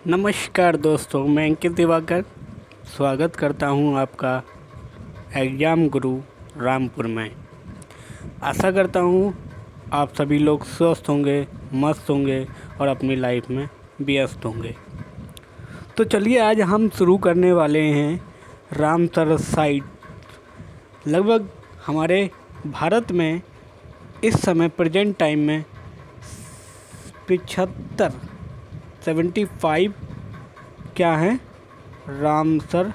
नमस्कार दोस्तों, मैं अंकित दिवाकर स्वागत करता हूं आपका एग्ज़ाम गुरु रामपुर में। आशा करता हूं आप सभी लोग स्वस्थ होंगे, मस्त होंगे और अपनी लाइफ में व्यस्त होंगे। तो चलिए आज हम शुरू करने वाले हैं रामसर साइट। लगभग हमारे भारत में इस समय प्रेजेंट टाइम में 75 क्या हैं रामसर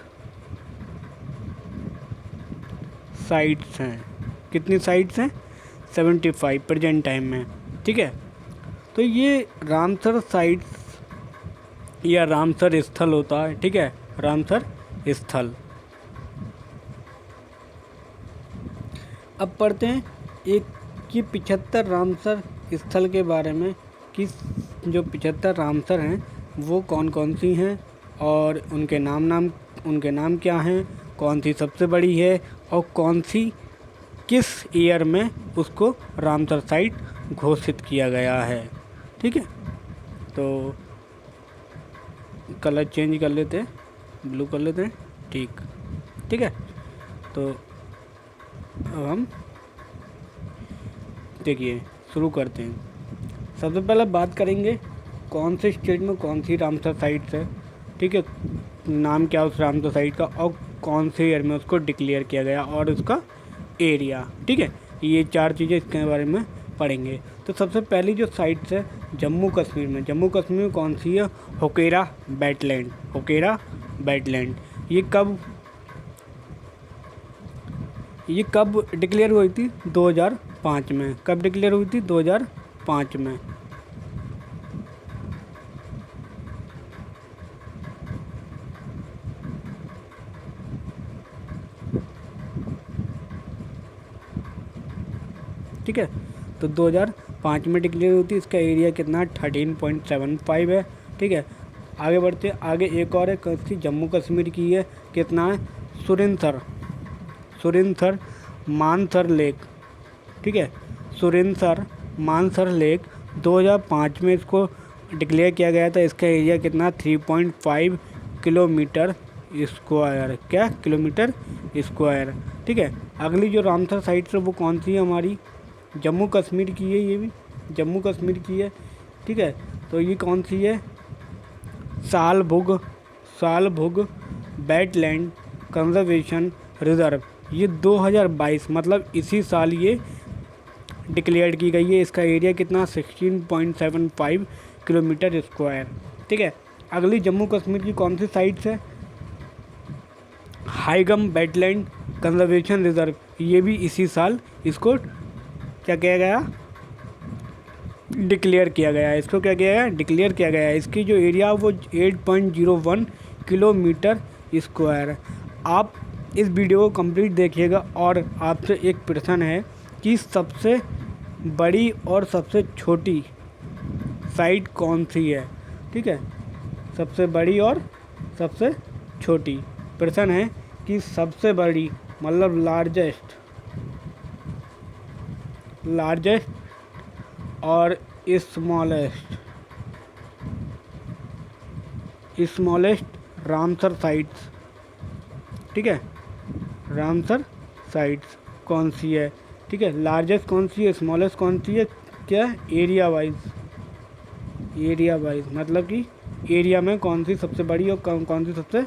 साइट्स हैं। कितनी साइट्स हैं? 75 प्रेजेंट टाइम में। ठीक है, तो ये रामसर साइट्स या रामसर स्थल होता है। ठीक है, रामसर स्थल। अब पढ़ते हैं एक कि 75 रामसर स्थल के बारे में कि जो 75 रामसर हैं वो कौन कौन सी हैं और उनके नाम क्या हैं, कौन सी सबसे बड़ी है और कौन सी किस ईयर में उसको रामसर साइट घोषित किया गया है। ठीक है, तो कलर चेंज कर लेते हैं, ब्लू कर लेते हैं। ठीक है, तो अब हम देखिए शुरू करते हैं। सबसे पहले बात करेंगे कौन से स्टेट में कौन सी रामसर साइट्स है। ठीक है, नाम क्या उस रामसर साइट का और कौन से ईयर में उसको डिक्लेयर किया गया और उसका एरिया। ठीक है, ये चार चीज़ें इसके बारे में पढ़ेंगे। तो सबसे पहली जो साइट्स है जम्मू कश्मीर में कौन सी है? होकेरा वेटलैंड। ये कब डिक्लेयर हुई थी? 2005 में। कब डिक्लेयर हुई थी? 2005 में। ठीक है, तो 2005 में डिक्लेयर हुई थी। इसका एरिया कितना? 13.75 है। ठीक है, आगे बढ़ते आगे एक और है किसकी? जम्मू कश्मीर की है। कितना है? सुरिनसर मानसर लेक। ठीक है, सुरिनसर मानसर लेक 2005 में इसको डिक्लेयर किया गया था। इसका एरिया कितना? 3.5 किलोमीटर स्क्वायर। क्या? Kilometre square. ठीक है, अगली जो रामसर साइट है वो कौन सी है? हमारी जम्मू कश्मीर की है। ये भी जम्मू कश्मीर की है। ठीक है, तो ये कौन सी है? सालभुग वेटलैंड कंजर्वेशन रिजर्व। ये 2022 मतलब इसी साल ये डिक्लेयर की गई है। इसका एरिया कितना? 16.75 किलोमीटर स्क्वायर। ठीक है, अगली जम्मू कश्मीर की कौन सी साइट्स है? हाईगम वेटलैंड कंजर्वेशन रिजर्व। ये भी इसी साल इसको क्या किया गया? डिक्लेयर किया गया। इसको क्या किया गया? डिक्लेयर किया गया। इसकी जो एरिया वो 8.01 किलोमीटर स्क्वायर है। आप इस वीडियो को कंप्लीट देखिएगा और आपसे एक प्रश्न है कि सबसे बड़ी और सबसे छोटी साइट कौन सी है। ठीक है, सबसे बड़ी और सबसे छोटी प्रश्न है कि सबसे बड़ी मतलब लार्जेस्ट और स्मॉलेस्ट रामसर साइट्स। ठीक है, रामसर साइट्स कौन सी है? ठीक है, लार्जेस्ट कौन सी है, स्मॉलेस्ट कौन सी है? क्या? एरिया वाइज मतलब कि एरिया में कौन सी सबसे बड़ी और कौन सी सबसे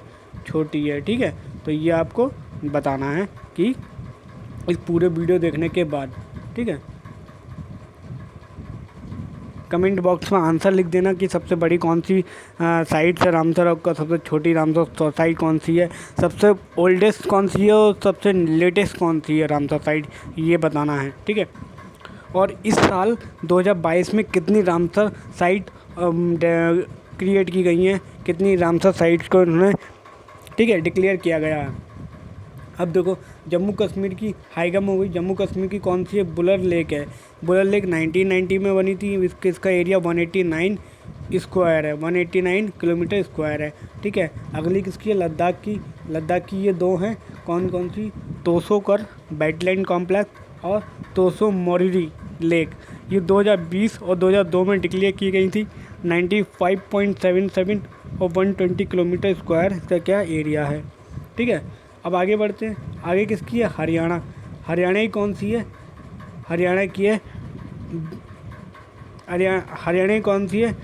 छोटी है। ठीक है, तो ये आपको बताना है कि इस पूरे वीडियो देखने के बाद। ठीक है, कमेंट बॉक्स में आंसर लिख देना कि सबसे बड़ी कौन सी साइट है रामसर और सबसे छोटी रामसर साइट कौन सी है, सबसे ओल्डेस्ट कौन सी है और सबसे लेटेस्ट कौन सी है रामसर साइट, ये बताना है। ठीक है, और इस साल 2022 में कितनी रामसर साइट क्रिएट की गई हैं, कितनी रामसर साइट्स को उन्होंने ठीक है डिक्लेयर किया गया है। अब देखो जम्मू कश्मीर की हाईगम हो गई। जम्मू कश्मीर की कौन सी है? बुलर लेक है। बुलर लेक 1990 में बनी थी। इसका एरिया 189 स्क्वायर है, 189 किलोमीटर स्क्वायर है। ठीक है, अगली किसकी है? लद्दाख की ये दो हैं। कौन सी? तोसोकर वेटलैंड कॉम्प्लेक्स और तोसो मोरिरी लेक। ये 2020 और 2002 में डिक्लेयर की गई थी। 95.77 और 120 किलोमीटर स्क्वायर इसका क्या एरिया है। ठीक है, अब आगे बढ़ते हैं। आगे किसकी है? हरियाणा। हरियाणा की कौन सी है? हरियाणा की है हरियाणा की कौन सी है?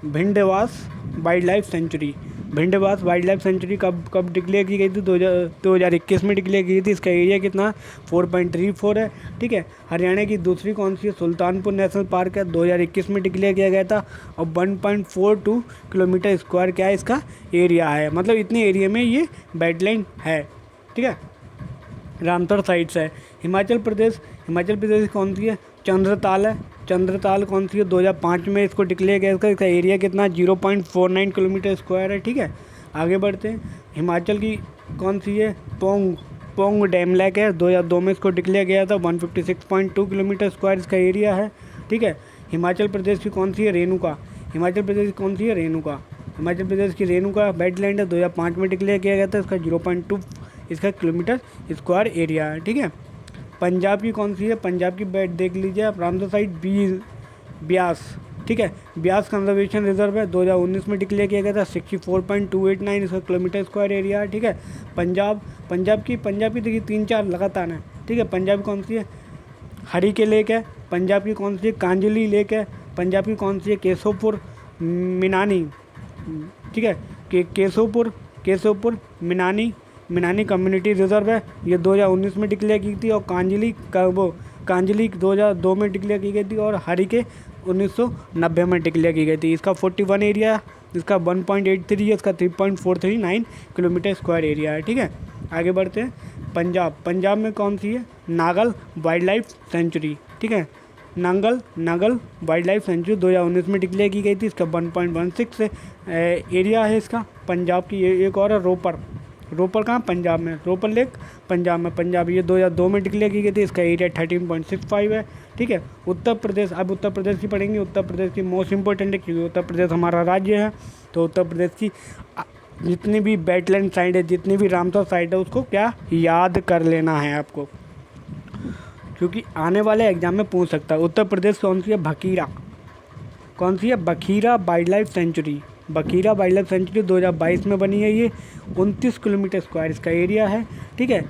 Bhindawas wild life sanctuary. Bhindawas wild life sanctuary कब डिक्लेयर की गई थी? 2021 में डिक्लेयर की गई थी। इसका एरिया कितना? 4.34 है। ठीक है, हरियाणा की दूसरी कौन सी है? सुल्तानपुर नेशनल पार्क है, 2021 में डिक्लेयर किया गया था। और 1.42 किलोमीटर स्क्वायर क्या है इसका एरिया है, मतलब इतने एरिया में ये वेटलैंड है। ठीक है, रामसर साइट से है। हिमाचल प्रदेश की कौन सी है? चंद्रताल है। चंद्रताल कौन सी है? 2005 में इसको डिक्लेयर किया। इसका एरिया कितना? 0.49 किलोमीटर स्क्वायर है। ठीक है, आगे बढ़ते हैं। हिमाचल की कौन सी है? पोंग डैम लेक है, 2002 में इसको डिक्लेयर किया था। 156.2 किलोमीटर स्क्वायर इसका एरिया है। ठीक है, हिमाचल प्रदेश की कौन सी है? रेणुका। हिमाचल प्रदेश की कौन सी है? रेणुका। हिमाचल प्रदेश की रेणुका वेटलैंड है, 2005 में डिक्लेयर किया गया था। इसका 0.2 इसका किलोमीटर स्क्वायर एरिया है। ठीक है, पंजाब की कौन सी है? पंजाब की बैट देख लीजिए आप, रामसर साइट ब्यास। ठीक है, ब्यास कंजर्वेशन रिजर्व है, 2019 में डिक्लेयर किया गया था। 64.289 इसका किलोमीटर स्क्वायर एरिया है। ठीक है, पंजाब की देखिए 3-4 लगातार हैं। ठीक है, पंजाब की कौन सी है? हरी के लेक है। पंजाब की कौन सी है? कांजली लेक है। पंजाब की कौन सी है? केशवपुर मिनानी। ठीक है, केशवपुर मिनानी कम्युनिटी रिजर्व है, ये 2019 में डिक्लेयर की थी। और कांजली 2002 में डिक्लेयर की गई थी। और हरी के 1990 में डिक्लेयर की गई थी। इसका 41 एरिया, इसका 1.83 है, इसका 3.439 किलोमीटर स्क्वायर एरिया है। ठीक है, आगे बढ़ते हैं। पंजाब में कौन सी है? Nagal wildlife sanctuary. ठीक है, नागल वाइल्ड लाइफ सेंचुरी 2019 में डिक्लेयर की गई थी। इसका 1.16 एरिया है इसका। पंजाब की एक और है रोपर कहाँ? पंजाब में। रोपर लेक पंजाब ये 2002 में डिक्लेयर की गई थी। इसका एरिया 13.65 है। ठीक है, उत्तर प्रदेश। अब उत्तर प्रदेश की पढ़ेंगे। उत्तर प्रदेश की मोस्ट इंपॉर्टेंट है, क्योंकि उत्तर प्रदेश हमारा राज्य है। तो उत्तर प्रदेश की जितनी भी वेटलैंड साइट है, जितनी भी रामसर साइट है, उसको क्या याद कर लेना है आपको, क्योंकि आने वाले एग्जाम में पूछ सकता है। उत्तर प्रदेश कौन सी है? Bakhira wild life sanctuary. Bakhira wild life sanctuary 2022 में बनी है। ये 29 किलोमीटर स्क्वायर इसका एरिया है। ठीक है,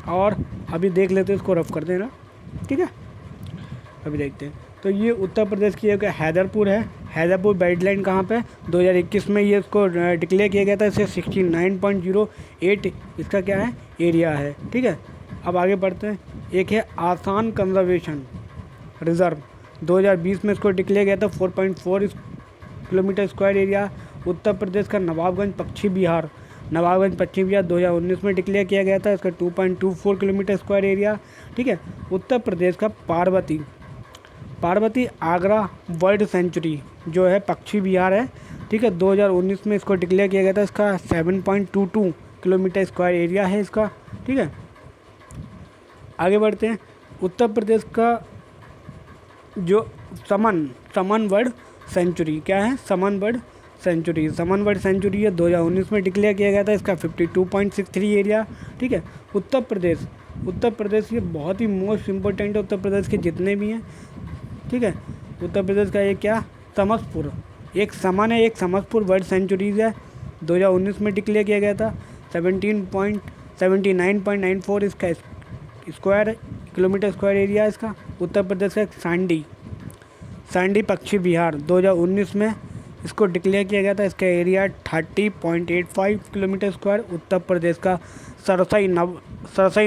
और अभी देख लेते हैं, इसको रफ कर देना। ठीक है, अभी देखते हैं। तो ये उत्तर प्रदेश की एक हैदरपुर है। हैदरपुर वेटलैंड कहाँ पे? 2021 में ये इसको डिक्लेयर किया गया था। इसे 69.08 इसका क्या है? एरिया है। ठीक है, अब आगे बढ़ते हैं। एक है आसाम कंजर्वेशन रिजर्व, 2020 में इसको डिक्लेयर किया था। 4.4 kilometre square area. Uttar Pradesh का नवाबगंज पश्चिम बिहार 2019 में डिक्लेयर किया गया था। इसका 2.24 किलोमीटर स्क्वायर एरिया। ठीक है, उत्तर प्रदेश का पार्वती आगरा वर्ल्ड सेंचुरी जो है पश्चिम बिहार है। ठीक है, 2019 में इसको डिक्लेयर किया गया था। इसका 7.22 किलोमीटर स्क्वायर एरिया है इसका। ठीक है, आगे बढ़ते हैं। उत्तर प्रदेश का जो समन वर्ड सेंचुरी क्या है? समन वर्ड सेंचुरी है, 2019 में डिक्लेयर किया गया था। इसका 52.63 एरिया। ठीक है, उत्तर प्रदेश ये बहुत ही मोस्ट इम्पोर्टेंट है। उत्तर प्रदेश के जितने भी हैं, ठीक है, उत्तर प्रदेश का एक क्या? एक समसपुर वर्ल्ड सेंचुरीज है, 2019 में डिक्लेयर किया गया था। 79.94 इसका किलोमीटर स्क्वायर एरिया है इसका। उत्तर प्रदेश का सांडी पश्चिम बिहार 2019 में इसको डिक्लेयर किया गया था। इसका area 30.85 kilometre square. Uttar Pradesh का सरसई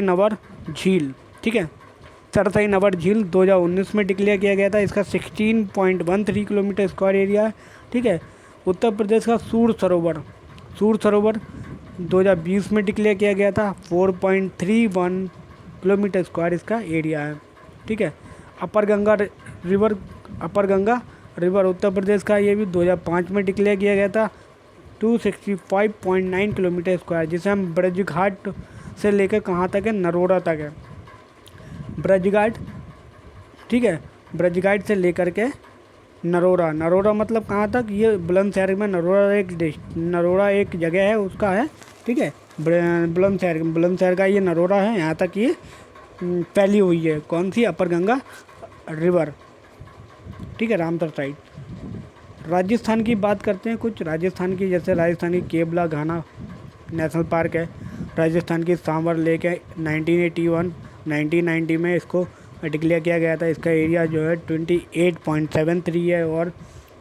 नवर झील। ठीक है, सरसई नवर झील 2019 में डिक्लेयर किया गया था। इसका 16.13 किलोमीटर स्क्वायर एरिया है। ठीक है, उत्तर प्रदेश का सूर सरोवर 2020 में डिक्लेयर किया गया था। 4.31 किलोमीटर स्क्वायर इसका एरिया है। ठीक है, अपर गंगा रिवर उत्तर प्रदेश का, ये भी 2005 में डिक्लेयर किया गया था। 265.9 किलोमीटर स्क्वायर, जिसे हम ब्रजघाट से लेकर कहाँ तक है? नरोड़ा तक है ब्रजघाट। ठीक है, ब्रजघाट से लेकर के नरोड़ा मतलब कहाँ तक? ये बुलंदशहर में नरोड़ा एक जगह है उसका है। ठीक है, बुलंदशहर का ये नरोड़ा है, यहाँ तक ये फैली हुई है। कौन सी? अपर गंगा रिवर। ठीक है, रामसर साइड। राजस्थान की बात करते हैं कुछ। राजस्थान की, जैसे राजस्थान की केवला घाना नेशनल पार्क है, राजस्थान की सांवर लेक है। 1990 में इसको डिक्लेयर किया गया था। इसका एरिया जो है 28.73 है। और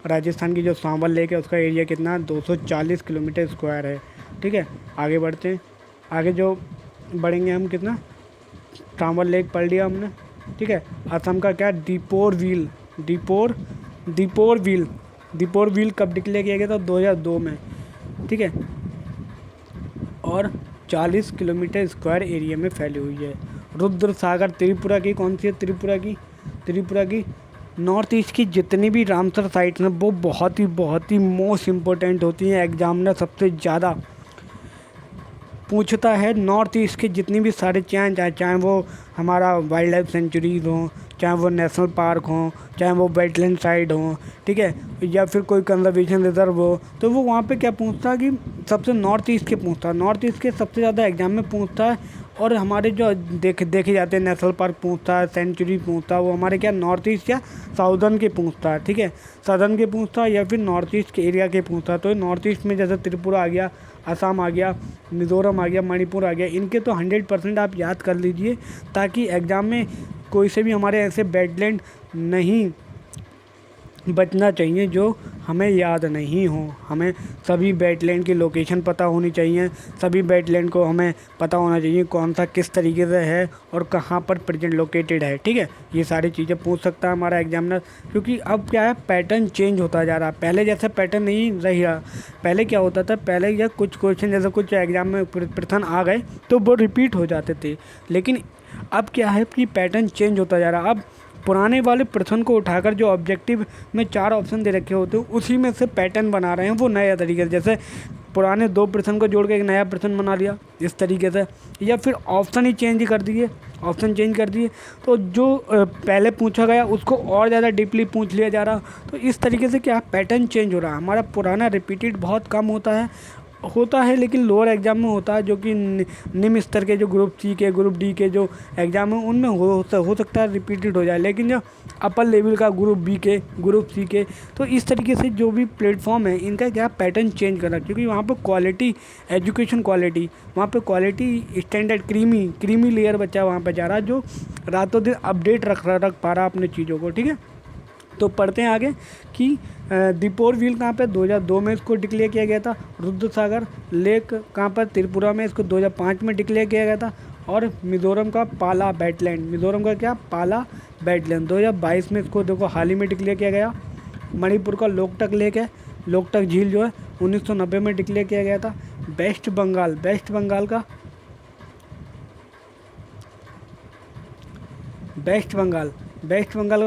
राजस्थान की जो सांवर लेक है उसका एरिया कितना, 240 किलोमीटर स्क्वायर है। ठीक है, आगे बढ़ते हैं। आगे जो बढ़ेंगे हम, कितना, सांवर लेक पढ़ लिया हमने। ठीक है, असम का क्या, दीपोर व्हील कब डिक्लेयर किया गया था, 2002 में। ठीक है, और 40 किलोमीटर स्क्वायर एरिया में फैली हुई है। रुद्र सागर त्रिपुरा की कौन सी है, त्रिपुरा की नॉर्थ ईस्ट की जितनी भी रामसर साइट्स हैं वो बहुत ही मोस्ट इम्पोर्टेंट होती हैं। एग्जामिनर सबसे ज़्यादा पूछता है नॉर्थ ईस्ट के जितनी भी सारे चाहे वो हमारा वाइल्ड लाइफ सेंचुरीज़ हों, चाहे वो नेशनल पार्क हों, चाहे वो वेटलैंड साइड हों, ठीक है, या फिर कोई कंजर्वेशन रिजर्व हो, तो वो वहाँ पे क्या पूछता है कि सबसे नॉर्थ ईस्ट के पूछता है, नॉर्थ ईस्ट के सबसे ज़्यादा एग्जाम में पूछता है। और हमारे जो देखे जाते हैं, नेशनल पार्क पूछता है, सेंचुरी पूछता है, वो हमारे क्या नॉर्थ ईस्ट या साउदर्न के पूछता है। ठीक है, साउदर्न के पूछता है या फिर नॉर्थ ईस्ट के एरिया के पूछता है। तो नॉर्थ ईस्ट में जैसे त्रिपुरा आ गया, असम आ गया, मिज़ोरम आ गया, मणिपुर आ गया, इनके तो 100% आप याद कर लीजिए, ताकि एग्ज़ाम में कोई से भी हमारे ऐसे वेटलैंड नहीं बचना चाहिए जो हमें याद नहीं हो। हमें सभी वेटलैंड की लोकेशन पता होनी चाहिए, सभी वेटलैंड को हमें पता होना चाहिए कौन सा किस तरीके से है और कहाँ पर प्रेजेंट लोकेटेड है। ठीक है, ये सारी चीज़ें पूछ सकता है हमारा एग्जामिनर, क्योंकि अब क्या है, पैटर्न चेंज होता जा रहा है। पहले जैसा पैटर्न नहीं रहा। पहले क्या होता था, पहले या कुछ क्वेश्चन जैसे कुछ एग्जाम में प्रश्न आ गए तो वो रिपीट हो जाते थे। लेकिन अब क्या है कि पैटर्न चेंज होता जा रहा है। अब पुराने वाले प्रश्न को उठाकर जो ऑब्जेक्टिव में 4 ऑप्शन दे रखे होते हैं उसी में से पैटर्न बना रहे हैं वो नया तरीके से। जैसे पुराने 2 प्रश्न को जोड़ के एक नया प्रश्न बना लिया इस तरीके से, या फिर ऑप्शन ही चेंज कर दिए, तो जो पहले पूछा गया उसको और ज़्यादा डीपली पूछ लिया जा रहा। तो इस तरीके से क्या पैटर्न चेंज हो रहा है। हमारा पुराना रिपीटेड बहुत कम होता है, लेकिन लोअर एग्ज़ाम में होता है, जो कि निम्न स्तर के जो ग्रुप सी के, ग्रुप डी के जो एग्ज़ाम है उनमें हो सकता है रिपीटेड हो जाए। लेकिन जो अपर लेवल का ग्रुप बी के, ग्रुप सी के, तो इस तरीके से जो भी प्लेटफॉर्म है इनका क्या पैटर्न चेंज करना, क्योंकि वहाँ पर क्वालिटी, एजुकेशन क्वालिटी, वहाँ पर क्वालिटी स्टैंडर्ड क्रीमी लेयर बच्चा वहाँ पर जा रहा है, जो रातों दिन अपडेट रख पा रहा अपने चीज़ों को। ठीक है, तो पढ़ते हैं आगे कि दीपोर व्हील कहाँ पे 2002 में इसको डिक्लेयर किया गया था। रुद्र सागर लेक कहाँ पर, त्रिपुरा में, इसको 2005 में डिक्लेयर किया गया था। और मिज़ोरम का पाला वेटलैंड, 2022 में इसको देखो हाल ही में डिक्लेयर किया गया। मणिपुर का लोकटक लेक है, लोकटक झील जो है 1990 में डिक्लेयर किया गया था। वेस्ट बंगाल का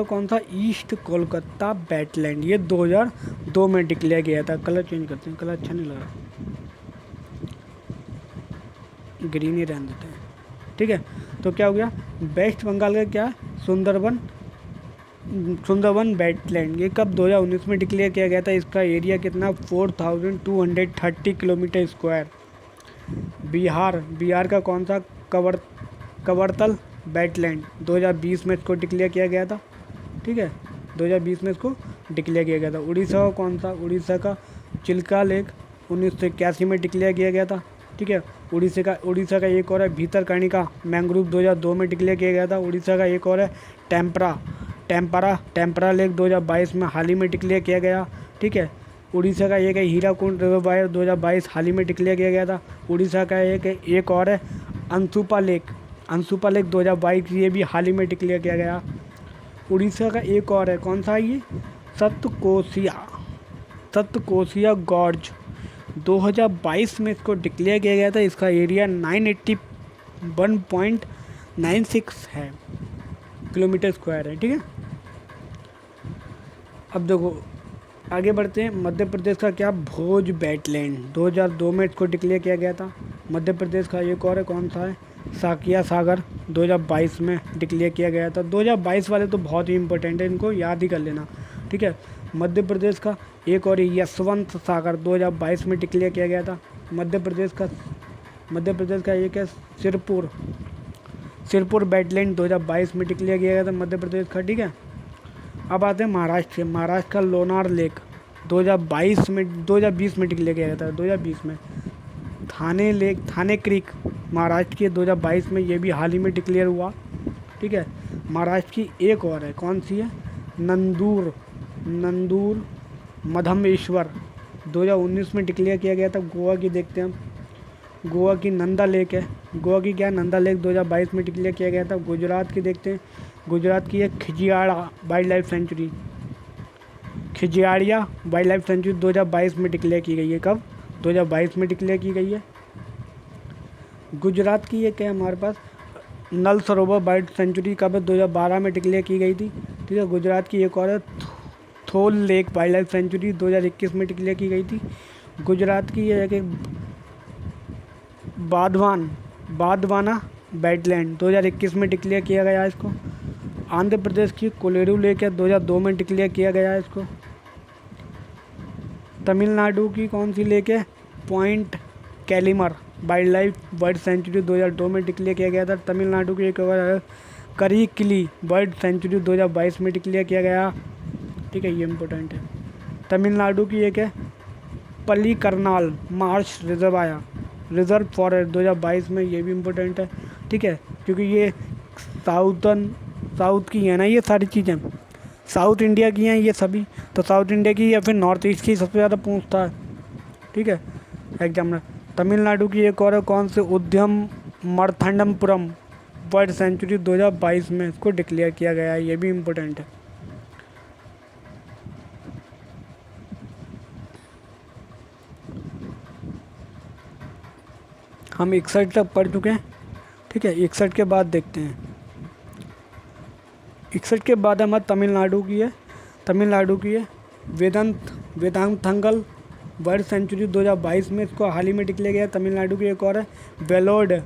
कौन सा, ईस्ट कोलकाता वेटलैंड, ये 2002 में डिक्लेयर किया था। कलर चेंज करते हैं, कलर अच्छा नहीं लग रहा, ग्रीन ही रहने देते हैं। ठीक है, तो क्या हो गया, वेस्ट बंगाल का क्या, सुंदरवन वेटलैंड, ये कब 2019 में डिक्लेयर किया गया था। इसका एरिया कितना, 4230 किलोमीटर स्क्वायर। बिहार का कौन सा, कवर्तल वेटलैंड, 2020 में इसको डिक्लेयर किया गया था। ठीक है, 2020 में इसको डिक्लेयर किया गया था। उड़ीसा का कौन सा, उड़ीसा का चिल्का लेक 1981 में डिक्लेयर किया गया था। ठीक है, उड़ीसा का एक और है भीतरकनिका मैंग्रोव, 2002 में डिक्लेयर किया गया था। उड़ीसा का एक और है टेम्परा लेक, 2022 में हाल ही में डिक्लेयर किया गया। ठीक है, उड़ीसा का एक है हीराकुंड रिजर्वायर, 2022 हाल ही में डिक्लेयर किया गया था। उड़ीसा का एक और है अंसुपा लेक 2022, ये भी हाल ही में डिक्लेयर किया गया। उड़ीसा का एक और है, कौन सा है ये, सतकोसिया गॉर्ज, 2022 में इसको डिक्लेयर किया गया था। इसका एरिया 981.96 है किलोमीटर स्क्वायर है। ठीक है, अब देखो आगे बढ़ते हैं। मध्य प्रदेश का क्या, भोज वेटलैंड, 2002 में इसको डिक्लेयर किया गया था। मध्य प्रदेश का एक और है, कौन सा है, साकिया सागर, 2022 में डिक्लेयर किया गया था। 2022 वाले तो बहुत ही इंपॉर्टेंट है, इनको याद ही कर लेना। ठीक है, मध्य प्रदेश का एक और यशवंत सागर, 2022 में डिक्लेयर किया गया था। मध्य प्रदेश का एक है सिरपुर वेटलैंड, 2022 में डिक्लेयर किया गया था मध्य प्रदेश का। ठीक है, अब आते हैं महाराष्ट्र का लोनार लेक, 2022 में 2020 में डिक्लेयर किया गया था, 2020 में। थाने क्रीक महाराष्ट्र के 2022 में, ये भी हाल ही में डिक्लेयर हुआ। ठीक है, महाराष्ट्र की एक और है, कौन सी है, नंदूर मधमेश्वर 2019 में डिक्लेयर किया गया था। गोवा की देखते हैं हम, गोवा की नंदा लेक है, गोवा की क्या नंदा लेक 2022 में डिक्लेयर किया गया था। गुजरात की देखते हैं, गुजरात की है Khijadiya wildlife sanctuary, Khijadiya wildlife sanctuary 2022 में डिक्लेयर की गई है। कब, 2022 में डिक्लेयर की गई है। गुजरात की ये क्या है हमारे पास, नल सरोवर बर्ड सेंचुरी कब है, 2012 में डिक्लेयर की गई थी। ठीक है, गुजरात की एक और है थोल लेक वाइल्ड लाइफ सेंचुरी 2021 में डिक्लेयर की गई थी। गुजरात की ये है कि बादवाना वेटलैंड 2021 में डिक्लेयर किया गया है इसको। आंध्र प्रदेश की कोलेरू लेक है, 2002 में डिक्लेयर किया गया है इसको। तमिलनाडु की कौन सी लेक है, point Calimere wildlife bird sanctuary 2002 में डिक्लेयर किया गया था। तमिलनाडु की एक और है करिकिली बर्ड सेंचुरी 2022 में डिक्लेयर किया गया। ठीक है, ये इम्पोर्टेंट है। तमिलनाडु की एक है पल्लीकरनाल मार्श रिजर्व फॉरेस्ट 2022 में, ये भी इम्पोर्टेंट है। ठीक है, क्योंकि ये साउथ की है ना, ये सारी चीज़ें साउथ इंडिया की हैं ये सभी, तो साउथ इंडिया की या फिर नॉर्थ ईस्ट की सबसे ज़्यादा पूछता है। ठीक है, एग्जाम में। तमिलनाडु की एक और है, कौन से, उद्यम मर्थंडमपुरम बर्ड सेंचुरी 2022 में इसको डिक्लेयर किया गया है, ये भी इम्पोर्टेंट है। हम 61 तक पढ़ चुके हैं। ठीक है, 61 के बाद देखते हैं, 61 के बाद हमारे तमिलनाडु की है वेदांतंगल बर्ड सेंचुरी 2022 में, इसको हाल ही में डिक्लेयर किया। तमिलनाडु की एक और है बेलोडे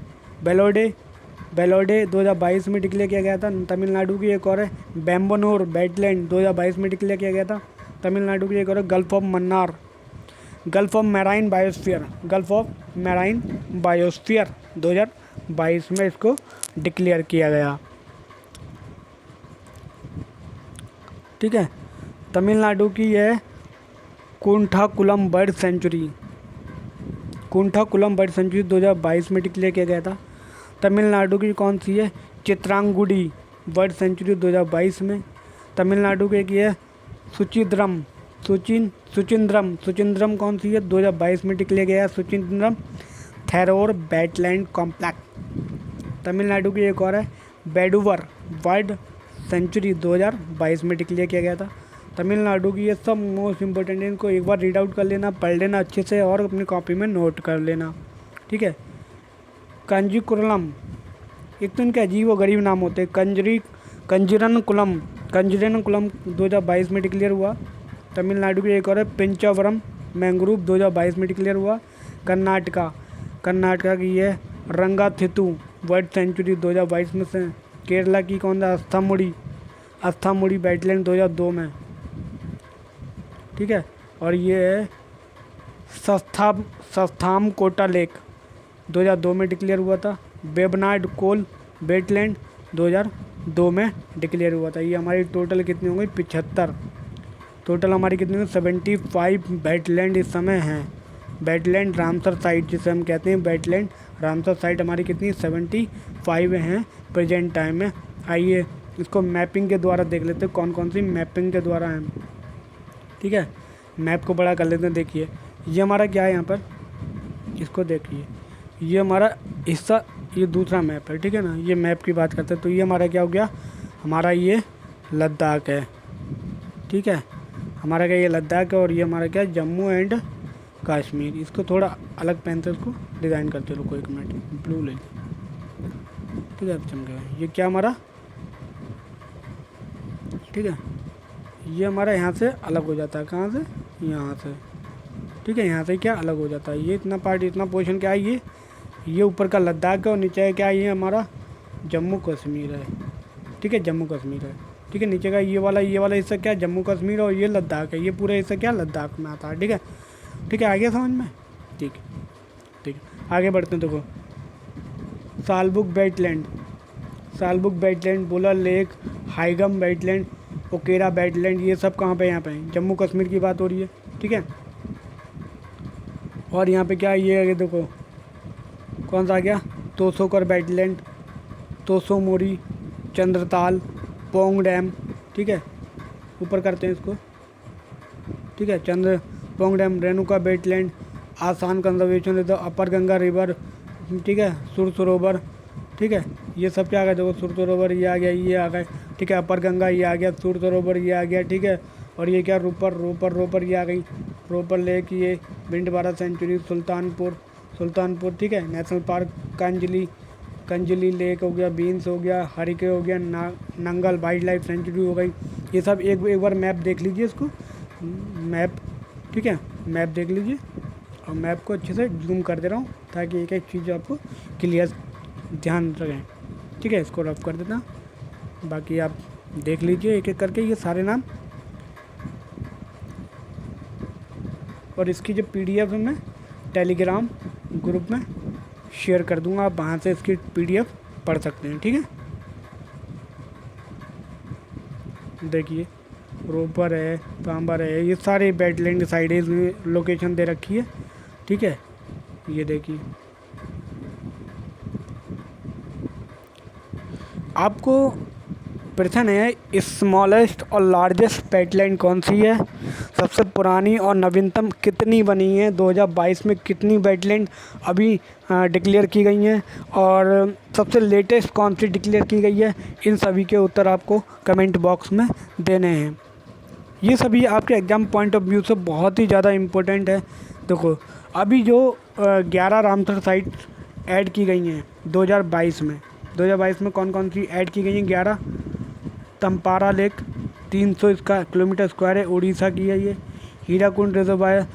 2022 में डिक्लेयर किया गया था। तमिलनाडु की एक और है बेम्बनोर वेटलैंड 2022 में डिक्लेयर किया गया था। तमिलनाडु की एक और है गल्फ ऑफ मैराइन बायोस्फीयर 2022 में इसको डिक्लेयर किया गया। ठीक है, तमिलनाडु की है कुंठाकुलम बर्ड सेंचुरी 2022 में डिक्लेयर किया गया था। तमिलनाडु की कौन सी है, चित्रांगुडी बर्ड सेंचुरी 2022 में। तमिलनाडु की है सुचिंद्रम कौन सी है, 2022 में डिक्लेयर किया है। Suchindram Theroor wetland complex. तमिलनाडु की एक और है बेडूवर बर्ड सेंचुरी 2022 में डिक्लेयर किया गया था। तमिलनाडु की ये सब मोस्ट इम्पोर्टेंट है, इनको एक बार रीड आउट कर लेना, पढ़ लेना अच्छे से और अपनी कॉपी में नोट कर लेना। ठीक है, कंजीकुलम, एक तो इनके अजीब व गरीब नाम होते हैं। कंजीरनकुलम 2022 में डिक्लेयर हुआ। तमिलनाडु की एक और है पिंचावरम मैंग्रोव 2022 में डिक्लेयर हुआ। कर्नाटका की है रंगाथितु बर्ड सेंचुरी 2022 में से। केरला की कौन सा, अस्थामुड़ी वेटलैंड 2002 में। ठीक है, और ये है सस्थाम कोटा लेक 2002 में डिक्लेयर हुआ था। वेबनाड कोल वेटलैंड 2002 में डिक्लेयर हुआ था। ये हमारी टोटल कितनी हो गई, 75। टोटल हमारी कितनी हुई, 75 वेटलैंड इस समय हैं। वेटलैंड रामसर साइट जिसे हम कहते हैं, वेटलैंड रामसर साइट हमारी कितनी, 75 हैं प्रेजेंट टाइम में। आइए इसको मैपिंग के द्वारा देख लेते हैं, कौन कौन सी मैपिंग के द्वारा हैं। ठीक है, मैप को बड़ा कर लेते हैं। देखिए ये हमारा क्या है, यहाँ पर इसको देखिए, ये हमारा हिस्सा, ये दूसरा मैप है। ठीक है ना, ये मैप की बात करते हैं तो ये हमारा क्या हो गया, हमारा ये लद्दाख है। ठीक है, हमारा क्या ये लद्दाख है, और ये हमारा क्या जम्मू एंड कश्मीर। इसको थोड़ा अलग पेन से इसको डिज़ाइन करते, रुको एक मिनट, ब्लू ले। ठीक है, चमकेगा। ये क्या हमारा, ठीक है, ये हमारा यहाँ से अलग हो जाता है, कहाँ से, यहाँ से। ठीक है, यहाँ से क्या अलग हो जाता है, ये इतना पार्ट, इतना पोर्शन क्या है, ये ऊपर का लद्दाख है, और नीचे क्या है, ये हमारा जम्मू कश्मीर है। ठीक है, जम्मू कश्मीर है। ठीक है, नीचे का ये वाला हिस्सा क्या, जम्मू कश्मीर, और ये लद्दाख है। ये पूरा हिस्सा क्या, लद्दाख में आता है। ठीक है, ठीक है, आ गया समझ में। ठीक है, ठीक है, आगे बढ़ते हैं। देखो Sallabug wetland, Wular lake, Haigam wetland, Hokera wetland, ये सब कहाँ पे, यहाँ पे जम्मू कश्मीर की बात हो रही है। ठीक है। और यहाँ पे क्या ये आगे देखो कौन सा आ गया, तोसोकर वेटलैंड, तोसो मोरी, चंद्रताल, पोंग डैम, ठीक है। ऊपर करते हैं इसको, ठीक है। पोंग डैम, रेणुका वेटलैंड, आसान कंजर्वेशन रिजर्व, अपर गंगा रिवर, ठीक है। सुर सरोवर, ठीक है। ये सब क्या आ गया देखो, सुर सरोवर ये आ गया, ये आ गया, ठीक है। अपर गंगा ये आ गया, सुर सरोवर ये आ गया, ठीक है। और ये क्या, रोपर ये आ गई, रोपर लेक, ये विंडबारा सेंचुरी, सुल्तानपुर, ठीक है। नेशनल पार्क कंजली लेक हो गया, बीन्स हो गया, हरिके हो गया, नंगल वाइल्ड लाइफ सेंचुरी हो गई। ये सब एक बार मैप देख लीजिए इसको, मैप, ठीक है। मैप देख लीजिए और मैप को अच्छे से जूम कर दे रहा हूँ ताकि एक एक चीज़ आपको क्लियर ध्यान रखें, ठीक है। इसको रफ कर देता, बाकी आप देख लीजिए एक एक करके ये सारे नाम। और इसकी जो PDF है मैं टेलीग्राम ग्रुप में शेयर कर दूंगा, आप वहाँ से इसकी PDF पढ़ सकते हैं, ठीक है। देखिए रोपर है, पाम्बर है, ये सारे वेटलैंड साइड में लोकेशन दे रखी है, ठीक है। ये देखिए आपको प्रश्न है स्मॉलेस्ट और लार्जेस्ट वेटलैंड कौन सी है, सबसे पुरानी और नवीनतम कितनी बनी है, 2022 में कितनी वेटलैंड अभी डिक्लेयर की गई हैं, और सबसे लेटेस्ट कौन सी डिक्लेयर की गई है। इन सभी के उत्तर आपको कमेंट बॉक्स में देने हैं। ये सभी आपके एग्ज़ाम पॉइंट ऑफ व्यू से बहुत ही ज़्यादा इम्पोर्टेंट है। देखो अभी जो 11 रामसर साइट ऐड की गई हैं 2022 में कौन कौन सी ऐड की गई हैं, 11। तंपारा लेक 300 किलोमीटर स्क्वायर है, उड़ीसा की है ये। हीराकुंड रिजर्वायर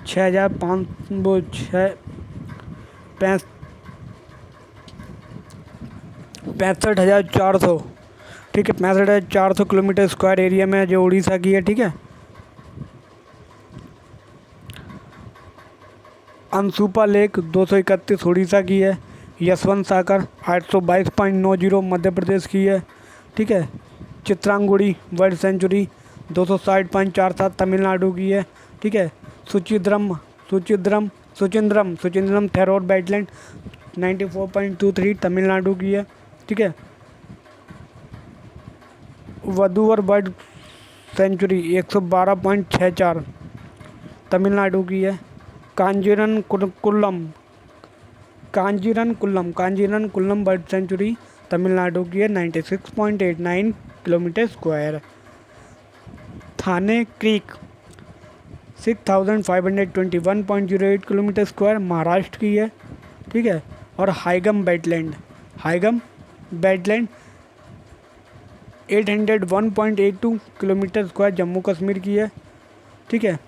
65,400, ठीक है, 65,400 किलोमीटर स्क्वायर एरिया में जो उड़ीसा की है, ठीक है। अंसुपा लेक 231 उड़ीसा की है। यशवंत सागर 822.90 मध्य प्रदेश की है, ठीक है। चित्रांगुड़ी वर्ल्ड सेंचुरी 260.47 तमिलनाडु की है, ठीक है। सुचिंद्रम थेरोड वेटलैंड 94.23 तमिलनाडु की है, ठीक है। वधुवर बर्ड सेंचुरी 112.64 तमिलनाडु की है। कांजीरनकुल्लम बर्ड सेंचुरी तमिलनाडु की है, 96.89 kilometre square. Thane creek 6,521.08 kilometre square Maharashtra की है, ठीक है। और Haigam wetland 801.82 kilometre square Jammu Kashmir की है, ठीक है।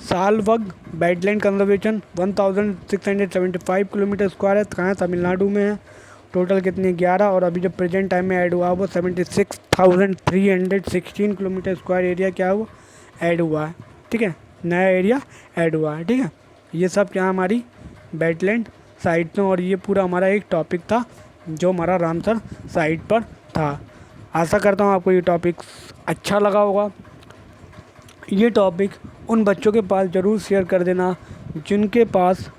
Sallabug wetland conservation 1675 kilometre square है, कहाँ तमिलनाडु में है। टोटल कितने, 11। और अभी जो प्रेजेंट टाइम में ऐड हुआ वो 76,316 किलोमीटर स्क्वायर एरिया क्या है वो ऐड हुआ है, ठीक है। नया एरिया ऐड हुआ है, ठीक है। ये सब क्या हमारी वेटलैंड साइट में, और ये पूरा हमारा एक टॉपिक था जो हमारा रामसर साइट पर था। आशा करता हूँ आपको ये टॉपिक अच्छा लगा होगा। ये टॉपिक उन बच्चों के पास ज़रूर शेयर कर देना जिनके पास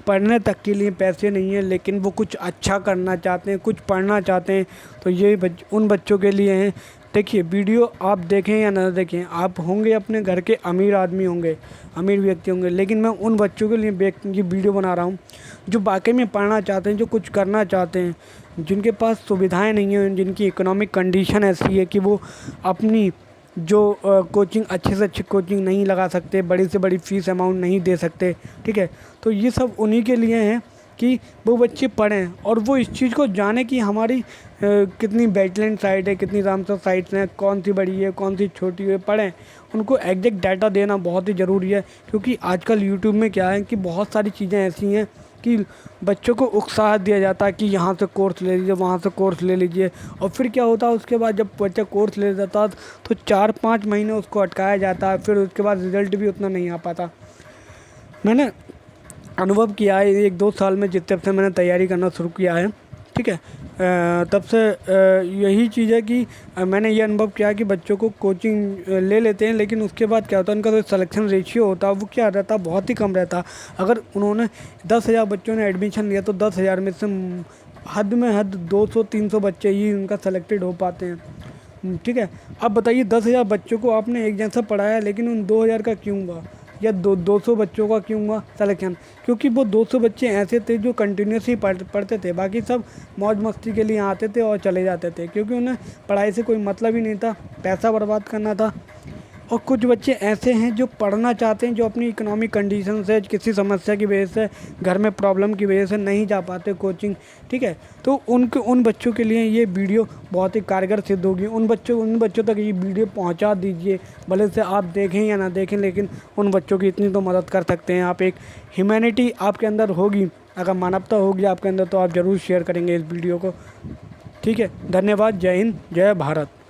पढ़ने तक के लिए पैसे नहीं हैं लेकिन वो कुछ अच्छा करना चाहते हैं, कुछ पढ़ना चाहते हैं, तो ये उन बच्चों के लिए हैं। देखिए वीडियो आप देखें या ना देखें, आप होंगे अपने घर के अमीर आदमी होंगे, अमीर व्यक्ति होंगे, लेकिन मैं उन बच्चों के लिए ये वीडियो बना रहा हूँ जो वाकई में पढ़ना चाहते हैं, जो कुछ करना चाहते हैं, जिनके पास सुविधाएँ नहीं हैं, जिनकी इकोनॉमिक कंडीशन ऐसी है कि वो अपनी जो कोचिंग अच्छे से अच्छी कोचिंग नहीं लगा सकते, बड़ी से बड़ी फ़ीस अमाउंट नहीं दे सकते, ठीक है। तो ये सब उन्हीं के लिए हैं कि वो बच्चे पढ़ें और वो इस चीज़ को जाने कि हमारी कितनी वेटलैंड साइट है, कितनी रामसर साइट्स हैं, कौन सी बड़ी है, कौन सी छोटी है, पढ़ें। उनको एग्जैक्ट डाटा देना बहुत ही ज़रूरी है, क्योंकि आजकल यूट्यूब में क्या है कि बहुत सारी चीज़ें ऐसी हैं कि बच्चों को उत्साह दिया जाता है कि यहाँ से कोर्स ले लीजिए, वहाँ से कोर्स ले लीजिए, और फिर क्या होता है उसके बाद जब बच्चा कोर्स ले जाता है तो 4-5 महीने उसको अटकाया जाता है, फिर उसके बाद रिज़ल्ट भी उतना नहीं आ पाता। मैंने अनुभव किया है 1-2 साल में जितने से मैंने तैयारी करना शुरू किया है, ठीक है। तब से यही चीज़ है कि मैंने ये अनुभव किया कि बच्चों को कोचिंग ले लेते हैं, लेकिन उसके बाद क्या होता है, उनका जो सिलेक्शन रेशियो होता है वो क्या रहता है, बहुत ही कम रहता है। अगर उन्होंने 10,000 बच्चों ने एडमिशन लिया तो 10,000 में से हद में हद 200-300 बच्चे ही उनका सेलेक्टेड हो पाते हैं। ठीक है, अब बताइए 10,000 बच्चों को आपने एक जैसा पढ़ाया, लेकिन उन 2,000 का क्यों हुआ, या 200 बच्चों का क्यों हुआ सिलेक्शन? क्योंकि वो 200 बच्चे ऐसे थे जो कंटिन्यूसली पढ़ते थे, बाकी सब मौज मस्ती के लिए आते थे और चले जाते थे, क्योंकि उन्हें पढ़ाई से कोई मतलब ही नहीं था, पैसा बर्बाद करना था। और कुछ बच्चे ऐसे हैं जो पढ़ना चाहते हैं, जो अपनी इकोनॉमिक कंडीशन से, किसी समस्या की वजह से, घर में प्रॉब्लम की वजह से नहीं जा पाते कोचिंग। ठीक है, तो उन बच्चों के लिए ये वीडियो बहुत ही कारगर सिद्ध होगी। उन बच्चों तक ये वीडियो पहुंचा दीजिए, भले से आप देखें या ना देखें, लेकिन उन बच्चों की इतनी तो मदद कर सकते हैं आप। एक ह्यूमैनिटी आपके अंदर होगी, अगर मानवता होगी आपके अंदर, तो आप ज़रूर शेयर करेंगे इस वीडियो को। ठीक है, धन्यवाद। जय हिंद, जय भारत।